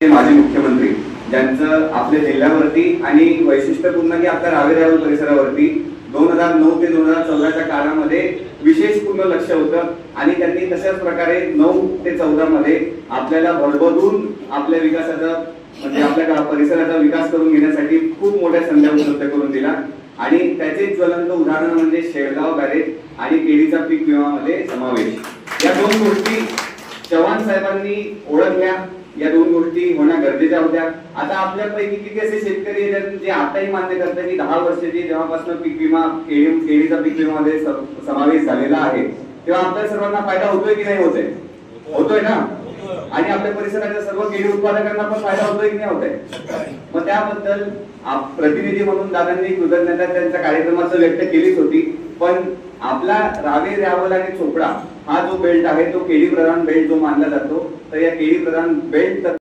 माजी मुख्यमंत्री ज्यांचं आपल्या जिल्ह्यावरती आणि वैशिष्ट्यपूर्ण की आपल्या रावेर परिसरावरती 2009 ते 2014च्या काळामध्ये विशेष पूर्ण लक्ष होतं आणि त्यांनी तशाच प्रकारे 9 ते 14 मध्ये आपल्याला भरभरून आपल्या विकासाचा म्हणजे आपल्या परिसराचा विकास करून घेण्यासाठी खूप मोठ्या संधी उपलब्ध करून दिला आणि त्याचे ज्वलंत उदाहरण म्हणजे शेळगाव बॅरेज आणि केळीचा पीक विमामध्ये समावेश। या दोन गोष्टी चव्हाण साहेबांनी ओळखल्या, या दोन गोष्टी होणं गरजेच्या होत्या। आता आपल्यापैकी किती असे शेतकरी आहेत जे आताही मान्य करतात की 10 वर्षाची जेव्हापासून पीक विमा केळीचा पीक विमामध्ये समावेश झालेला आहे तेव्हा आपल्या सर्वांना फायदा होतोय की नाही होतोय? होतोय ना। आणि आपल्या परिसराच्या सर्व केळी उत्पादकांना पण फायदा होतोय की नाही होतोय? मग त्याबद्दल प्रतिनिधी म्हणून दादांनी कृतज्ञता त्यांच्या कार्यक्रमाचं व्यक्त केलीच होती, पण आपला रावेर यावल आणि चोपडा हा जो बेल्ट आहे तो केळी प्रधान बेल्ट जो मानला जातो, तर या केळी प्रधान बेल्ट